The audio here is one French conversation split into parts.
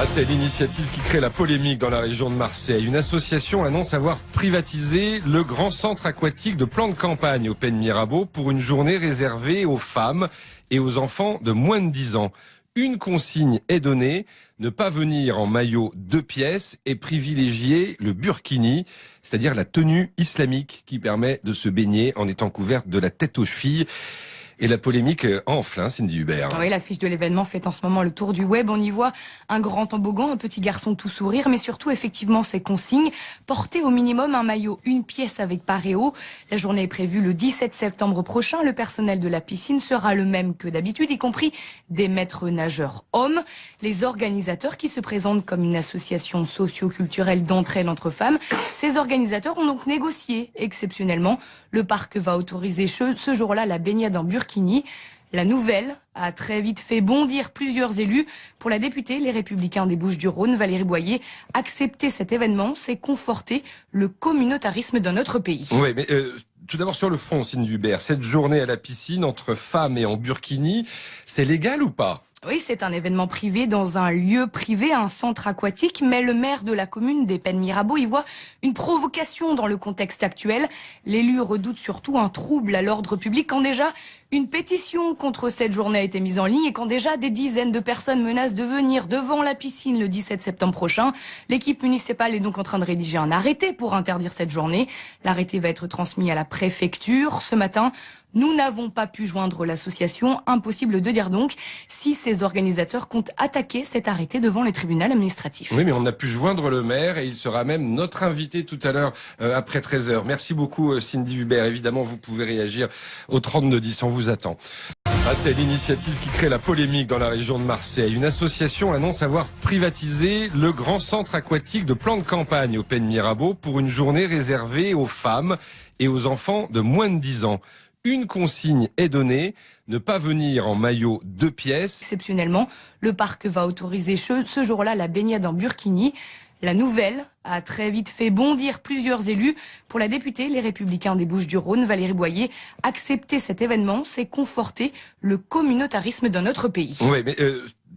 C'est l'initiative qui crée la polémique dans la région de Marseille. Une association annonce avoir privatisé le grand centre aquatique de plan de campagne au Pen Mirabeau pour une journée réservée aux femmes et aux enfants de moins de 10 ans. Une consigne est donnée, ne pas venir en maillot 2 pièces et privilégier le burkini, c'est-à-dire la tenue islamique qui permet de se baigner en étant couverte de la tête aux chevilles. Et la polémique enfle, Cindy Hubert. Oui, l'affiche de l'événement fait en ce moment le tour du web. On y voit un grand toboggan, un petit garçon tout sourire, mais surtout, effectivement, ces consignes. Porter au minimum un maillot, 1 pièce avec paréo. La journée est prévue le 17 septembre prochain. Le personnel de la piscine sera le même que d'habitude, y compris des maîtres nageurs hommes. Les organisateurs qui se présentent comme une association socio-culturelle d'entraide entre femmes. Ces organisateurs ont donc négocié exceptionnellement. Le parc va autoriser ce jour-là la baignade en burkini. La nouvelle a très vite fait bondir plusieurs élus. Pour la députée Les Républicains des Bouches-du-Rhône, Valérie Boyer, accepter cet événement, c'est conforter le communautarisme dans notre pays. Oui, mais tout d'abord sur le fond, Cindy Hubert, cette journée à la piscine entre femmes et en burkini, c'est légal ou pas ? Oui, c'est un événement privé dans un lieu privé, un centre aquatique, mais le maire de la commune des Pen Mirabeau y voit une provocation dans le contexte actuel. L'élu redoute surtout un trouble à l'ordre public quand déjà une pétition contre cette journée a été mise en ligne et quand déjà des dizaines de personnes menacent de venir devant la piscine le 17 septembre prochain. L'équipe municipale est donc en train de rédiger un arrêté pour interdire cette journée. L'arrêté va être transmis à la préfecture. Ce matin, nous n'avons pas pu joindre l'association. Impossible de dire donc si ces organisateurs comptent attaquer cet arrêté devant le tribunal administratif. Oui, mais on a pu joindre le maire et il sera même notre invité tout à l'heure après 13h. Merci beaucoup Cindy Hubert. Évidemment, vous pouvez réagir au 3210. On vous attend. C'est l'initiative qui crée la polémique dans la région de Marseille. Une association annonce avoir privatisé le grand centre aquatique de plan de campagne au Pen Mirabeau pour une journée réservée aux femmes et aux enfants de moins de 10 ans. Une consigne est donnée, ne pas venir en maillot 2 pièces. Exceptionnellement, le parc va autoriser ce jour-là la baignade en burkini. La nouvelle a très vite fait bondir plusieurs élus. Pour la députée Les Républicains des Bouches-du-Rhône, Valérie Boyer, accepter cet événement, c'est conforter le communautarisme dans notre pays. Oui, mais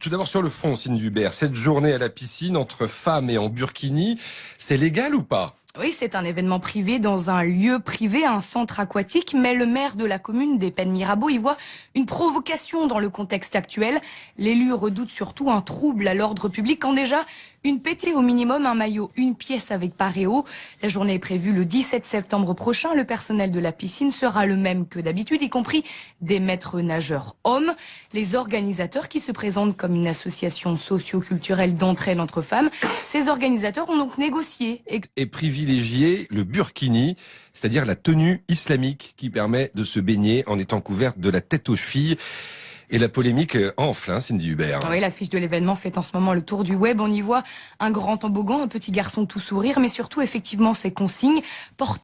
tout d'abord sur le fond, Cindy Hubert, cette journée à la piscine entre femmes et en burkini, c'est légal ou pas ? Oui, c'est un événement privé dans un lieu privé, un centre aquatique, mais le maire de la commune des Pen Mirabeau y voit une provocation dans le contexte actuel. L'élu redoute surtout un trouble à l'ordre public quand déjà une pétition au minimum, un maillot, 1 pièce avec paréo. La journée est prévue le 17 septembre prochain. Le personnel de la piscine sera le même que d'habitude, y compris des maîtres nageurs hommes. Les organisateurs qui se présentent comme une association socio-culturelle d'entraide entre femmes. Ces organisateurs ont donc négocié et privilégier le burkini, c'est-à-dire la tenue islamique qui permet de se baigner en étant couverte de la tête aux chevilles. Et la polémique enfle, Cindy Hubert. Oui, l'affiche de l'événement fait en ce moment le tour du web. On y voit un grand toboggan, un petit garçon tout sourire, mais surtout, effectivement, ces consignes.